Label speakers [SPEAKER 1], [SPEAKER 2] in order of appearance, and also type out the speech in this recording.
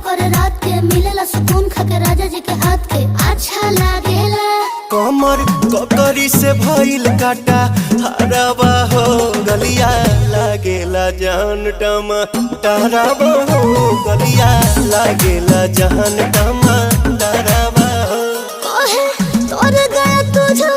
[SPEAKER 1] कर रात के मिलेला सुकून खाके राजा जी के हाथ के अच्छा लागेला।
[SPEAKER 2] कमर ककरी से भइल काटा हराबा हो गलिया लागेला जान टमाटराबा हो गलिया लागेला जान टमाटराबा हो।
[SPEAKER 1] कहे तोर गया तुझे